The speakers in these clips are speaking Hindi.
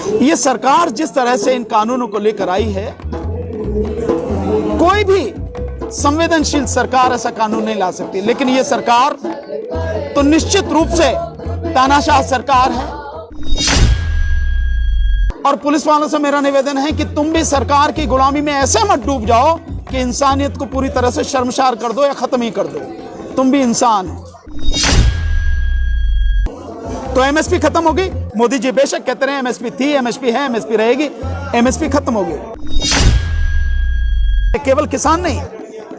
ये सरकार जिस तरह से इन कानूनों को लेकर आई है, कोई भी संवेदनशील सरकार ऐसा कानून नहीं ला सकती। लेकिन ये सरकार तो निश्चित रूप से तानाशाह सरकार है। और पुलिस वालों से मेरा निवेदन है कि तुम भी सरकार की गुलामी में ऐसे मत डूब जाओ कि इंसानियत को पूरी तरह से शर्मसार कर दो या खत्म ही कर दो। तुम भी इंसान हो। तो एमएसपी खत्म हो गई। मोदी जी बेशक कहते रहे एमएसपी थी, एमएसपी है, एमएसपी रहेगी। एमएसपी खत्म हो गई। केवल किसान नहीं,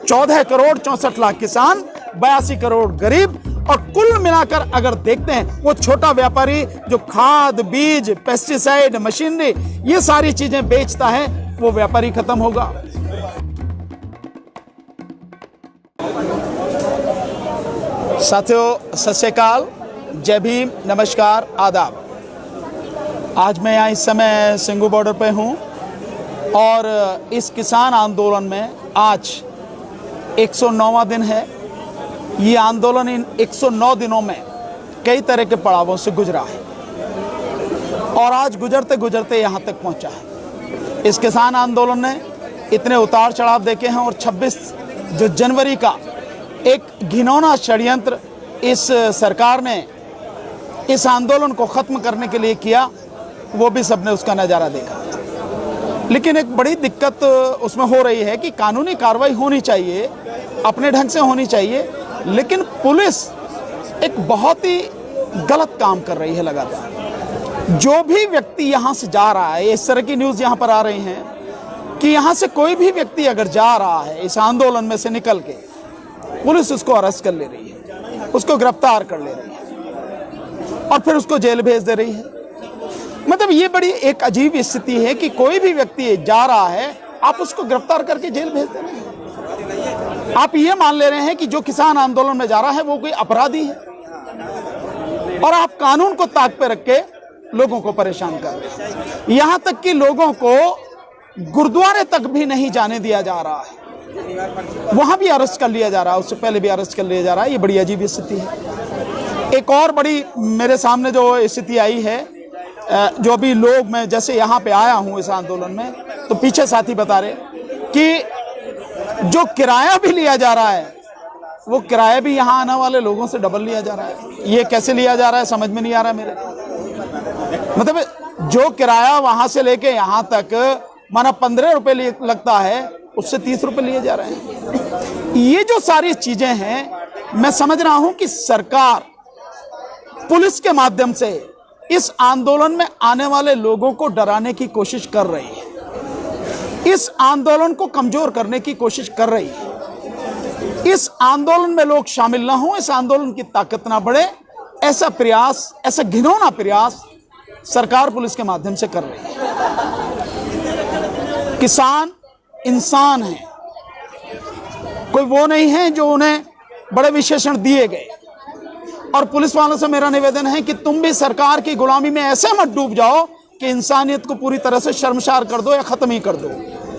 14 करोड़ 64 लाख किसान, 82 करोड़ गरीब, और कुल मिलाकर अगर देखते हैं वो छोटा व्यापारी जो खाद, बीज, पेस्टिसाइड, मशीनरी, ये सारी चीजें बेचता है, वो व्यापारी खत्म होगा। साथियों, सत श्री अकाल, जय भीम, नमस्कार, आदाब। आज मैं यहाँ इस समय सिंघू बॉर्डर पे हूँ और इस किसान आंदोलन में आज 109वां दिन है। ये आंदोलन इन 109 दिनों में कई तरह के पड़ावों से गुजरा है और आज गुजरते गुजरते यहाँ तक पहुँचा है। इस किसान आंदोलन ने इतने उतार चढ़ाव देखे हैं और 26 जो जनवरी का एक घिनौना षड्यंत्र इस सरकार ने इस आंदोलन को ख़त्म करने के लिए किया, वो भी सबने उसका नज़ारा देखा। लेकिन एक बड़ी दिक्कत उसमें हो रही है कि कानूनी कार्रवाई होनी चाहिए, अपने ढंग से होनी चाहिए, लेकिन पुलिस एक बहुत ही गलत काम कर रही है लगातार। जो भी व्यक्ति यहाँ से जा रहा है, इस तरह की न्यूज़ यहाँ पर आ रही हैं कि यहाँ से कोई भी व्यक्ति अगर जा रहा है इस आंदोलन में से निकल के, पुलिस उसको अरेस्ट कर ले रही है, उसको गिरफ्तार कर ले रही है और फिर उसको जेल भेज दे रही है। मतलब ये बड़ी एक अजीब स्थिति है कि कोई भी व्यक्ति जा रहा है, आप उसको गिरफ्तार करके जेल भेज दे रहे हैं। आप ये मान ले रहे हैं कि जो किसान आंदोलन में जा रहा है वो कोई अपराधी है और आप कानून को ताक पे रख के लोगों को परेशान कर रहे हैं। यहां तक कि लोगों को गुरुद्वारे तक भी नहीं जाने दिया जा रहा है, वहां भी अरेस्ट कर लिया जा रहा है, उससे पहले भी अरेस्ट कर लिया जा रहा है। ये बड़ी अजीब स्थिति है। एक और बड़ी मेरे सामने जो स्थिति आई है, जो अभी लोग, मैं जैसे यहाँ पे आया हूँ इस आंदोलन में, तो पीछे साथी बता रहे कि जो किराया भी लिया जा रहा है वो किराया भी यहाँ आने वाले लोगों से डबल लिया जा रहा है। ये कैसे लिया जा रहा है समझ में नहीं आ रहा मेरे। मतलब जो किराया वहां से लेके यहाँ तक माना 15 रुपए लगता है, उससे 30 रुपए लिए जा रहे हैं। ये जो सारी चीजें हैं, मैं समझ रहा हूं कि सरकार पुलिस के माध्यम से इस आंदोलन में आने वाले लोगों को डराने की कोशिश कर रही है, इस आंदोलन को कमजोर करने की कोशिश कर रही है। इस आंदोलन में लोग शामिल ना हो, इस आंदोलन की ताकत ना बढ़े, ऐसा प्रयास, ऐसा घिनौना प्रयास सरकार पुलिस के माध्यम से कर रही है। किसान इंसान है, कोई वो नहीं है जो उन्हें बड़े विशेषण दिए गए। और पुलिस वालों से मेरा निवेदन है कि तुम भी सरकार की गुलामी में ऐसे मत डूब जाओ कि इंसानियत को पूरी तरह से शर्मसार कर दो या खत्म ही कर दो।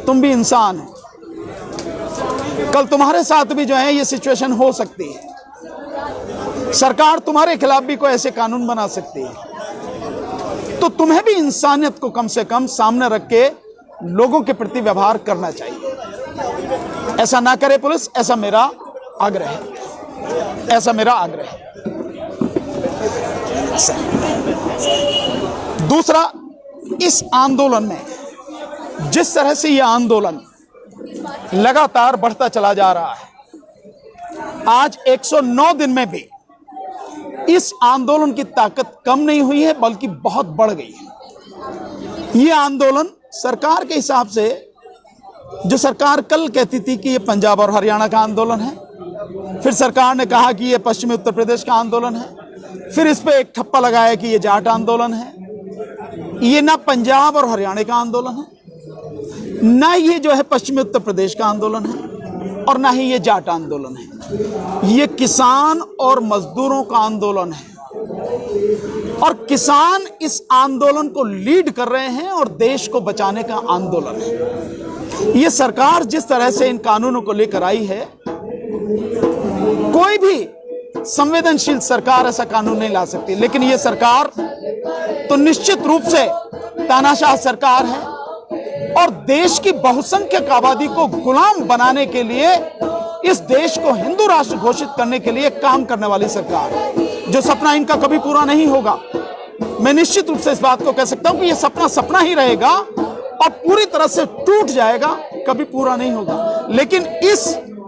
तुम भी इंसान हो। कल तुम्हारे साथ भी जो है ये सिचुएशन हो सकती है। सरकार तुम्हारे खिलाफ भी कोई ऐसे कानून बना सकती है। तो तुम्हें भी इंसानियत को कम से कम सामने रख के लोगों के प्रति व्यवहार करना चाहिए। ऐसा ना करे पुलिस, ऐसा मेरा आग्रह है, ऐसा मेरा आग्रह है। दूसरा, इस आंदोलन में जिस तरह से यह आंदोलन लगातार बढ़ता चला जा रहा है, आज 109 दिन में भी इस आंदोलन की ताकत कम नहीं हुई है, बल्कि बहुत बढ़ गई है। यह आंदोलन सरकार के हिसाब से, जो सरकार कल कहती थी कि यह पंजाब और हरियाणा का आंदोलन है, फिर सरकार ने कहा कि यह पश्चिमी उत्तर प्रदेश का आंदोलन है, फिर इस पे एक ठप्पा लगाया कि ये जाट आंदोलन है। ये ना पंजाब और हरियाणा का आंदोलन है, ना ये जो है पश्चिमी उत्तर प्रदेश का आंदोलन है, और ना ही ये जाट आंदोलन है। ये किसान और मजदूरों का आंदोलन है और किसान इस आंदोलन को लीड कर रहे हैं और देश को बचाने का आंदोलन है। ये सरकार जिस तरह से इन कानूनों को लेकर आई है, कोई भी संवेदनशील सरकार ऐसा कानून नहीं ला सकती। लेकिन ये सरकार तो निश्चित रूप से तानाशाह सरकार है और देश की बहुसंख्यक आबादी को गुलाम बनाने के लिए, इस देश को हिंदू राष्ट्र घोषित करने के लिए काम करने वाली सरकार है। जो सपना इनका कभी पूरा नहीं होगा। मैं निश्चित रूप से इस बात को कह सकता हूं कि यह सपना सपना ही रहेगा और पूरी तरह से टूट जाएगा, कभी पूरा नहीं होगा। लेकिन इस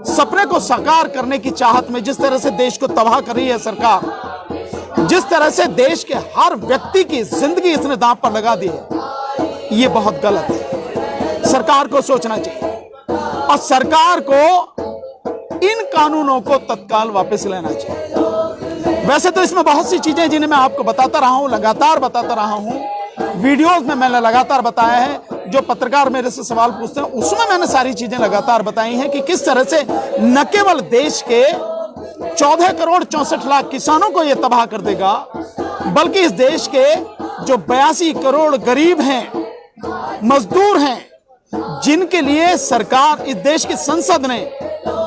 सपने को साकार करने की चाहत में जिस तरह से देश को तबाह कर रही है सरकार, जिस तरह से देश के हर व्यक्ति की जिंदगी इसने दांव पर लगा दी है, यह बहुत गलत है। सरकार को सोचना चाहिए और सरकार को इन कानूनों को तत्काल वापस लेना चाहिए। वैसे तो इसमें बहुत सी चीजें जिन्हें मैं आपको बताता रहा हूं, लगातार बताता रहा हूं, वीडियोस में मैंने लगातार बताया है। जो पत्रकार मेरे से सवाल पूछते हैं उसमें मैंने सारी चीजें लगातार बताई हैं कि किस तरह से न केवल देश के 14 करोड़ 64 लाख किसानों को यह तबाह कर देगा, बल्कि इस देश के जो 82 करोड़ गरीब हैं, मजदूर हैं, जिनके लिए सरकार, इस देश की संसद ने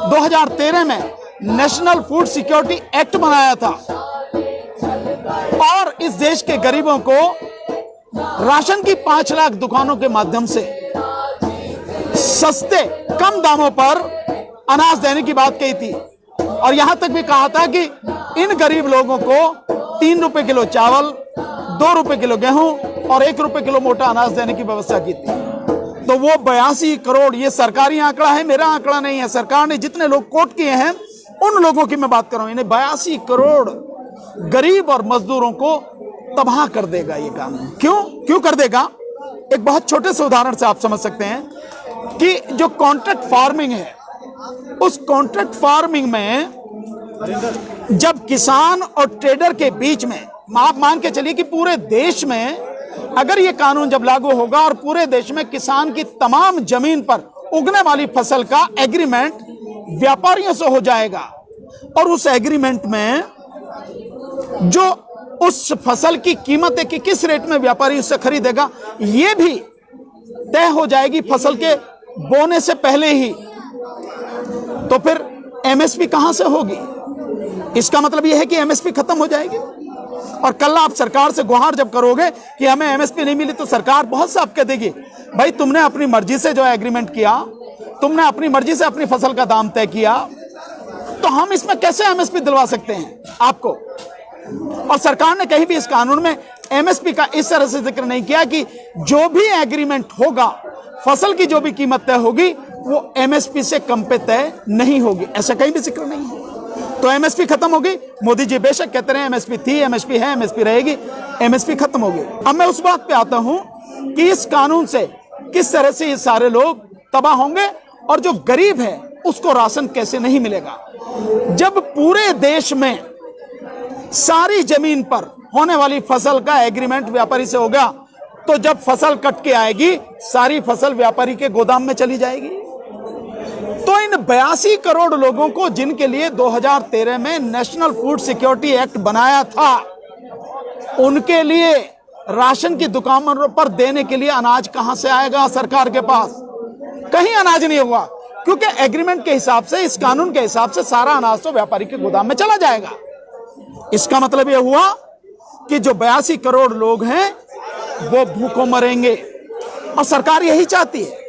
2013 में नेशनल फूड सिक्योरिटी एक्ट बनाया था और इस देश के गरीबों को राशन की 5 लाख दुकानों के माध्यम से सस्ते कम दामों पर अनाज देने की बात कही थी और यहां तक भी कहा था कि इन गरीब लोगों को 3 रुपए किलो चावल, 2 रुपए किलो गेहूं और 1 रुपए किलो मोटा अनाज देने की व्यवस्था की थी। तो वो 82 करोड़, ये सरकारी आंकड़ा है, मेरा आंकड़ा नहीं है, सरकार ने जितने लोग कोट किए हैं उन लोगों की मैं बात कर रहा हूं। इन्हें 82 करोड़ गरीब और मजदूरों को तबाह कर देगा ये कानून। क्यों कर देगा? एक बहुत छोटे से उदाहरण से आप समझ सकते हैं कि जो कॉन्ट्रैक्ट फार्मिंग है, उस कॉन्ट्रैक्ट फार्मिंग में जब किसान और ट्रेडर के बीच में, आप मान के चलिए कि पूरे देश में अगर ये कानून जब लागू होगा और पूरे देश में किसान की तमाम जमीन पर उगने वाली फसल का एग्रीमेंट व्यापारियों से हो जाएगा और उस एग्रीमेंट में जो उस फसल की कीमत है कि किस रेट में व्यापारी उससे खरीदेगा, यह भी तय हो जाएगी फसल के बोने से पहले ही। तो फिर एमएसपी कहां से होगी? इसका मतलब यह है कि एमएसपी खत्म हो जाएगी और कल आप सरकार से गुहार जब करोगे कि हमें एमएसपी नहीं मिली, तो सरकार बहुत साफ कह देगी, भाई तुमने अपनी मर्जी से जो एग्रीमेंट किया, तुमने अपनी मर्जी से अपनी फसल का दाम तय किया, तो हम इसमें कैसे एमएसपी दिलवा सकते हैं आपको? और सरकार ने कहीं भी इस कानून में एमएसपी का इस तरह से जिक्र नहीं किया कि जो भी एग्रीमेंट होगा, फसल की जो भी कीमत तय होगी वो एमएसपी से कम पे तय नहीं होगी, ऐसा कहीं भी जिक्र नहीं है। तो एमएसपी खत्म होगी। मोदी जी बेशक कहते रहे एमएसपी थी, एमएसपी है, एमएसपी रहेगी, एमएसपी खत्म होगी। अब मैं उस बात पे आता हूं कि इस कानून से किस तरह से ये सारे लोग तबाह होंगे और जो गरीब है उसको राशन कैसे नहीं मिलेगा। जब पूरे देश में सारी जमीन पर होने वाली फसल का एग्रीमेंट व्यापारी से हो गया, तो जब फसल कट के आएगी सारी फसल व्यापारी के गोदाम में चली जाएगी। तो इन 82 करोड़ लोगों को, जिनके लिए 2013 में नेशनल फूड सिक्योरिटी एक्ट बनाया था, उनके लिए राशन की दुकानों पर देने के लिए अनाज कहां से आएगा सरकार के पास? कहीं अनाज नहीं होगा, क्योंकि एग्रीमेंट के हिसाब से, इस कानून के हिसाब से सारा अनाज तो व्यापारी के गोदाम में चला जाएगा। इसका मतलब यह हुआ कि जो 82 करोड़ लोग हैं वो भूखों मरेंगे और सरकार यही चाहती है।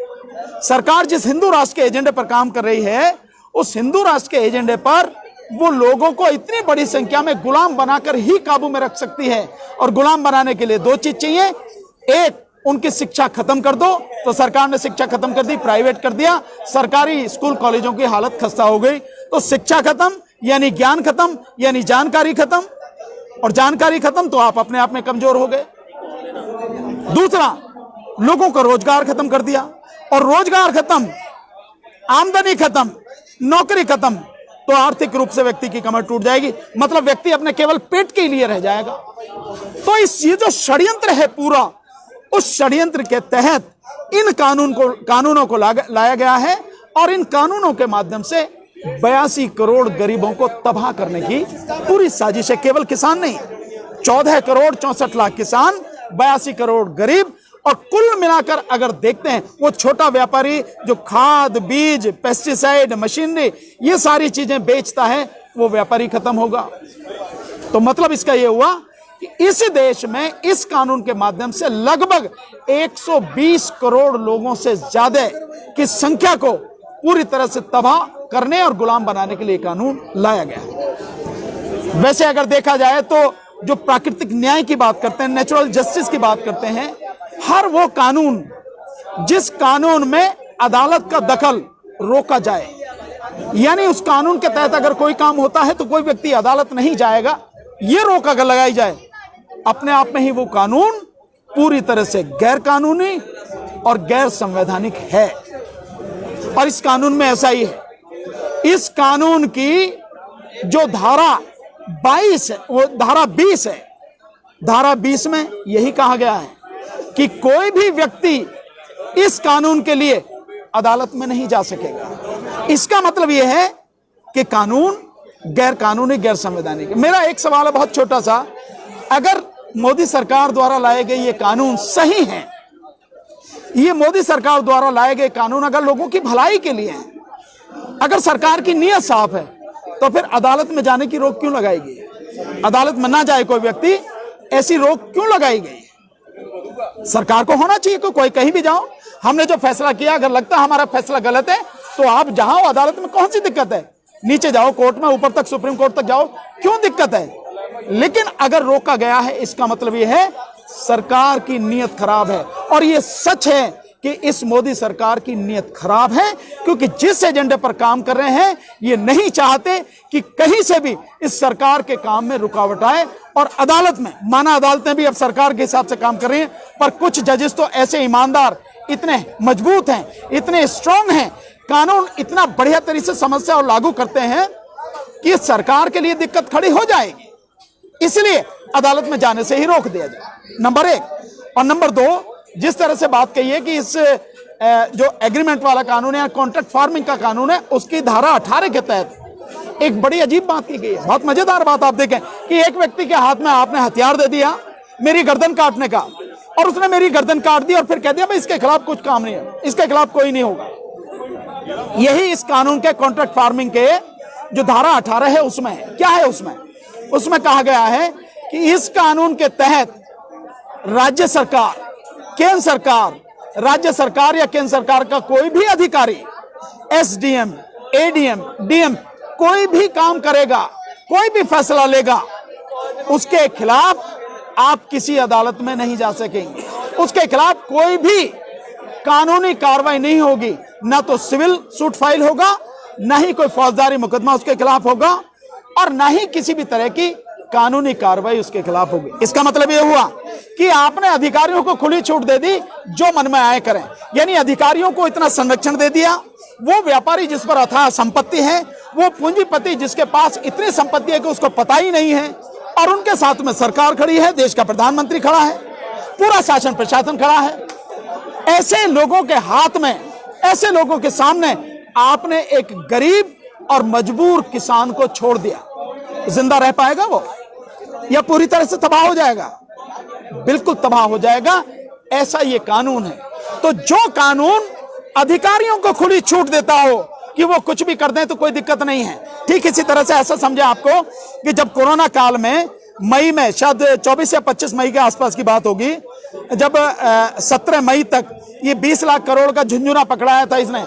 सरकार जिस हिंदू राष्ट्र के एजेंडे पर काम कर रही है, उस हिंदू राष्ट्र के एजेंडे पर वो लोगों को इतनी बड़ी संख्या में गुलाम बनाकर ही काबू में रख सकती है। और गुलाम बनाने के लिए 2 चीज चाहिए, एक, उनकी शिक्षा खत्म कर दो। तो सरकार ने शिक्षा खत्म कर दी, प्राइवेट कर दिया, सरकारी स्कूल कॉलेजों की हालत खस्ता हो गई। तो शिक्षा खत्म यानी ज्ञान खत्म, यानी जानकारी खत्म, और जानकारी खत्म तो आप अपने आप में कमजोर हो गए। दूसरा, लोगों का रोजगार खत्म कर दिया, और रोजगार खत्म, आमदनी खत्म, नौकरी खत्म, तो आर्थिक रूप से व्यक्ति की कमर टूट जाएगी। मतलब व्यक्ति अपने केवल पेट के लिए रह जाएगा। तो ये जो षड्यंत्र है पूरा, उस षड्यंत्र के तहत इन कानूनों को लाया गया है और इन कानूनों के माध्यम से 82 करोड़ गरीबों को तबाह करने की पूरी साजिश है। केवल किसान नहीं, 14 करोड़ 64 लाख किसान, 82 करोड़ गरीब, और कुल मिलाकर अगर देखते हैं वो छोटा व्यापारी जो खाद, बीज, पेस्टिसाइड, मशीनरी, ये सारी चीजें बेचता है, वो व्यापारी खत्म होगा। तो मतलब इसका ये हुआ कि इस देश में इस कानून के माध्यम से लगभग 120 करोड़ लोगों से ज्यादा की संख्या को पूरी तरह से तबाह करने और गुलाम बनाने के लिए कानून लाया गया। वैसे अगर देखा जाए तो जो प्राकृतिक न्याय की बात करते हैं, नेचुरल जस्टिस की बात करते हैं, हर वो कानून जिस कानून में अदालत का दखल रोका जाए, यानी उस कानून के तहत अगर कोई काम होता है तो कोई व्यक्ति अदालत नहीं जाएगा, ये रोक अगर लगाई जाए, अपने आप में ही वो कानून पूरी तरह से गैर कानूनी और गैर संवैधानिक है। और इस कानून में ऐसा ही है। इस कानून की जो धारा 22 है, वो धारा 20 है। धारा 20 में यही कहा गया है कि कोई भी व्यक्ति इस कानून के लिए अदालत में नहीं जा सकेगा। इसका मतलब यह है कि कानून गैर कानूनी, गैर संवैधानिक। मेरा एक सवाल है बहुत छोटा सा, अगर मोदी सरकार द्वारा लाए गए ये कानून सही हैं, ये मोदी सरकार द्वारा लाए गए कानून अगर लोगों की भलाई के लिए हैं, अगर सरकार की नीयत साफ है, तो फिर अदालत में जाने की रोक क्यों लगाई गई? अदालत में ना जाए कोई व्यक्ति, ऐसी रोक क्यों लगाई गई? सरकार को होना चाहिए कि कोई कहीं भी जाओ, हमने जो फैसला किया अगर लगता है हमारा फैसला गलत है तो आप जाओ अदालत में, कौन सी दिक्कत है? नीचे जाओ कोर्ट में, ऊपर तक सुप्रीम कोर्ट तक जाओ, क्यों दिक्कत है? लेकिन अगर रोका गया है, इसका मतलब यह है सरकार की नीयत खराब है। और यह सच है कि इस मोदी सरकार की नीयत खराब है, क्योंकि जिस एजेंडे पर काम कर रहे हैं ये नहीं चाहते कि कहीं से भी इस सरकार के काम में रुकावट आए। और अदालत में, माना अदालतें भी अब सरकार के हिसाब से काम कर रही हैं, पर कुछ जजेस तो ऐसे ईमानदार, इतने मजबूत हैं, इतने स्ट्रांग हैं, कानून इतना बढ़िया तरीके से समझते और लागू करते हैं कि सरकार के लिए दिक्कत खड़ी हो जाएगी, इसलिए अदालत में जाने से ही रोक दिया जाए, नंबर 1। और नंबर 2, जिस तरह से बात कही है कि इस जो एग्रीमेंट वाला कानून है, कॉन्ट्रैक्ट फार्मिंग का कानून है, उसकी धारा 18 के तहत एक बड़ी अजीब बात की गई है। बहुत मजेदार बात आप देखें कि एक व्यक्ति के हाथ में आपने हथियार दे दिया मेरी गर्दन काटने का, और उसने मेरी गर्दन काट दी और फिर कह दिया भाई इसके खिलाफ कुछ काम नहीं है, इसके खिलाफ कोई नहीं होगा। यही इस कानून के कॉन्ट्रैक्ट फार्मिंग के जो धारा 18 है उसमें है। क्या है उसमें कहा गया है कि इस कानून के तहत राज्य सरकार, केंद्र सरकार, राज्य सरकार या केंद्र सरकार का कोई भी अधिकारी, एसडीएम, एडीएम, डीएम, कोई भी काम करेगा, कोई भी फैसला लेगा, उसके खिलाफ आप किसी अदालत में नहीं जा सकेंगे, उसके खिलाफ कोई भी कानूनी कार्रवाई नहीं होगी, ना तो सिविल सूट फाइल होगा, ना ही कोई फौजदारी मुकदमा उसके खिलाफ होगा, और ना ही किसी भी तरह की कानूनी कार्रवाई उसके खिलाफ होगी। इसका मतलब यह हुआ कि आपने अधिकारियों को खुली छूट दे दी, जो मन में आए करें, यानी अधिकारियों को इतना संरक्षण दे दिया। वो व्यापारी जिस पर अथाह संपत्ति है, वो पूंजीपति जिसके पास इतनी संपत्ति है कि उसको पता ही नहीं है, और उनके साथ में सरकार खड़ी है, देश का प्रधानमंत्री खड़ा है, पूरा शासन प्रशासन खड़ा है। ऐसे लोगों के हाथ में, ऐसे लोगों के सामने आपने एक गरीब और मजबूर किसान को छोड़ दिया, जिंदा रह पाएगा वो या पूरी तरह से तबाह हो जाएगा? बिल्कुल तबाह हो जाएगा। ऐसा ये कानून है। तो जो कानून अधिकारियों को खुली छूट देता हो कि वो कुछ भी कर दें तो कोई दिक्कत नहीं है, ठीक इसी तरह से ऐसा समझे आपको कि जब कोरोना काल में मई में, शायद 24 या 25 मई के आसपास की बात होगी, जब 17 मई तक ये 20 लाख करोड़ का झुंझुना पकड़ाया था इसने,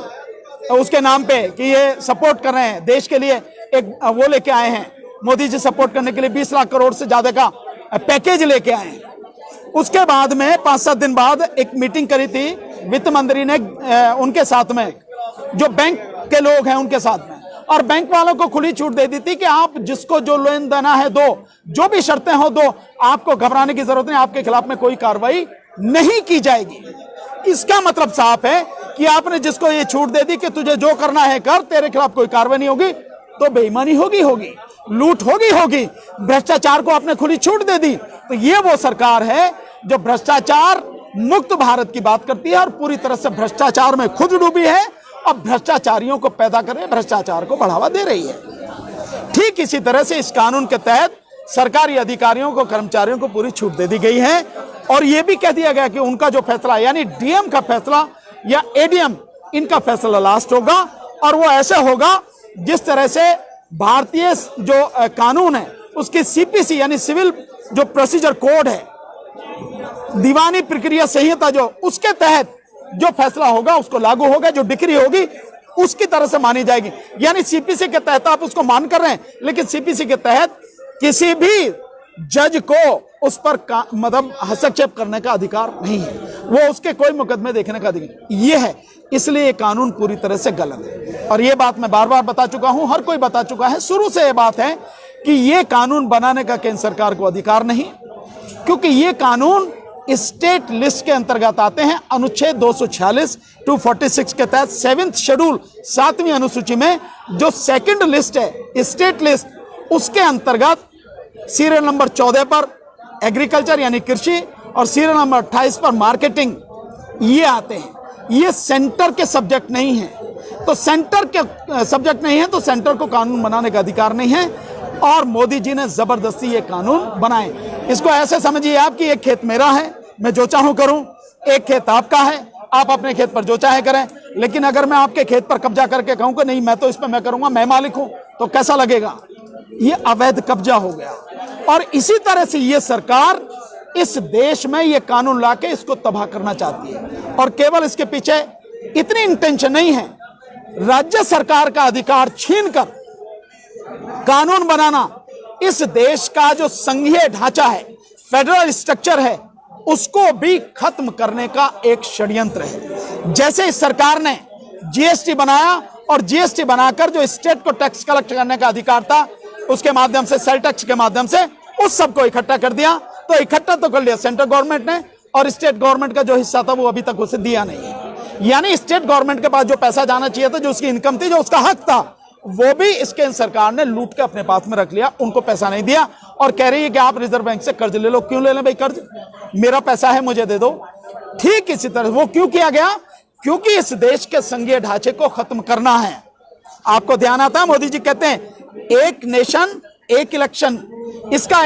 उसके नाम पे कि ये सपोर्ट कर रहे हैं देश के लिए, एक वो लेके आए हैं मोदी जी सपोर्ट करने के लिए 20 लाख करोड़ से ज्यादा का पैकेज लेके आए हैं। उसके बाद में 5-7 दिन बाद एक मीटिंग करी थी वित्त मंत्री ने उनके साथ में, जो बैंक के लोग हैं उनके साथ में, और बैंक वालों को खुली छूट दे दी थी कि आप जिसको जो लेन देना है दो, जो भी शर्तें हो दो, आपको घबराने की जरूरत नहीं, आपके खिलाफ में कोई कार्रवाई नहीं की जाएगी। इसका मतलब साफ है कि आपने जिसको ये छूट दे दी कि तुझे जो करना है कर, तेरे खिलाफ कोई कार्रवाई नहीं होगी, तो बेईमानी होगी, लूट होगी, भ्रष्टाचार को आपने खुली छूट दे दी। तो ये वो सरकार है जो भ्रष्टाचार मुक्त भारत की बात करती है और पूरी तरह से भ्रष्टाचार में खुद डूबी है और भ्रष्टाचारियों को पैदा कर भ्रष्टाचार को बढ़ावा दे रही है। ठीक इसी तरह से इस कानून के तहत सरकारी अधिकारियों को, कर्मचारियों को पूरी छूट दे दी गई है, और यह भी कह दिया गया कि उनका जो फैसला, यानी डीएम का फैसला या एडीएम, इनका फैसला लास्ट होगा, और वो ऐसे होगा जिस तरह से भारतीय जो कानून है उसकी सीपीसी यानी सिविल जो प्रोसीजर कोड है, दीवानी प्रक्रिया संहिता, जो उसके तहत जो फैसला होगा उसको लागू होगा, जो डिक्री होगी उसकी तरह से मानी जाएगी। यानी सीपीसी के तहत आप उसको मान कर रहे हैं, लेकिन सीपीसी के तहत किसी भी जज को उस पर मतलब हस्तक्षेप करने का अधिकार नहीं है, वो उसके कोई मुकदमे देखने का अधिकार ये है। इसलिए ये कानून पूरी तरह से गलत है, और ये बात मैं बार बार बता चुका हूं, हर कोई बता चुका है। शुरू से ये बात है कि ये कानून बनाने का केंद्र सरकार को अधिकार नहीं, क्योंकि ये कानून स्टेट लिस्ट के अंतर्गत आते हैं। अनुच्छेद 246 246 के तहत 7th शेड्यूल 7वीं अनुसूची में जो सेकंड लिस्ट है स्टेट लिस्ट, उसके अंतर्गत सीरियल नंबर 14 पर एग्रीकल्चर यानी कृषि और सीरियल नंबर 28 पर मार्केटिंग ये आते हैं। ये सेंटर के सब्जेक्ट नहीं है, तो सेंटर के सब्जेक्ट नहीं है तो सेंटर को कानून बनाने का अधिकार नहीं है, और मोदी जी ने जबरदस्ती ये कानून बनाए। इसको ऐसे समझिए आप कि एक खेत मेरा है, मैं जो चाहूं करूं, एक खेत आपका है, आप अपने खेत पर जो चाहे करें। लेकिन अगर मैं आपके खेत पर कब्जा करके कहूं कि नहीं मैं तो इस पर मैं करूंगा, मैं मालिक हूं, तो कैसा लगेगा? ये अवैध कब्जा हो गया। और इसी तरह से ये सरकार इस देश में ये कानून लाके इसको तबाह करना चाहती है, और केवल इसके पीछे इतनी इंटेंशन नहीं है, राज्य सरकार का अधिकार छीनकर कानून बनाना, इस देश का जो संघीय ढांचा है, फेडरल स्ट्रक्चर है, उसको भी खत्म करने का एक षड्यंत्र है। जैसे इस सरकार ने जीएसटी बनाया, और जीएसटी बनाकर जो स्टेट को टैक्स कलेक्ट करने का अधिकार था, उसके माध्यम से सेल टैक्स के माध्यम से उस सबको इकट्ठा कर दिया। तो इकट्ठा तो कर लिया सेंट्रल गवर्नमेंट ने, और स्टेट गवर्नमेंट का जो हिस्सा था वो अभी तक उसे दिया नहीं है। यानी स्टेट गवर्नमेंट के पास जो पैसा जाना चाहिए था, जो उसकी इनकम थी, जो उसका हक था, वो भी इसके सरकार ने लूट के अपने पास में रख लिया, उनको पैसा नहीं दिया, और कह रही है कि आप रिजर्व बैंक से कर्ज ले लो। क्यों ले लें भाई कर्ज? मेरा पैसा है, मुझे दे दो। ठीक इसी तरह वो क्यों किया गया? क्योंकि इस देश के संघीय ढांचे को खत्म करना है। आपको ध्यान आता है, मोदी जी कहते हैं एक नेशन एक इलेक्शन। इसका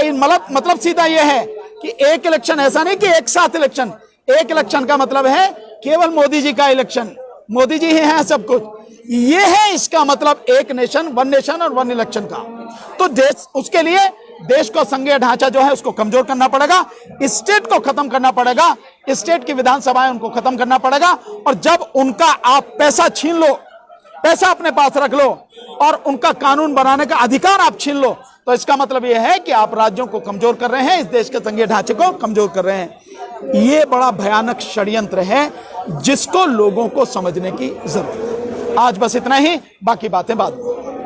मतलब सीधा यह है कि एक इलेक्शन, ऐसा नहीं कि एक साथ इलेक्शन। एक इलेक्शन का मतलब है केवल मोदी जी का इलेक्शन, मोदी जी ही हैं सब कुछ। ये है इसका मतलब, एक नेशन और वन इलेक्शन का। तो देश, उसके लिए देश को संघीय ढांचा जो है उसको कमजोर करना पड़ेगा, स्टेट को खत्म करना पड़ेगा, स्टेट की विधानसभाएं उनको खत्म करना पड़ेगा। और जब उनका आप पैसा छीन लो, पैसा अपने पास रख लो, और उनका कानून बनाने का अधिकार आप छीन लो, तो इसका मतलब यह है कि आप राज्यों को कमजोर कर रहे हैं, इस देश के संघीय ढांचे को कमजोर कर रहे हैं। ये बड़ा भयानक षड्यंत्र है जिसको लोगों को समझने की जरूरत है। आज बस इतना ही, बाकी बातें बाद में।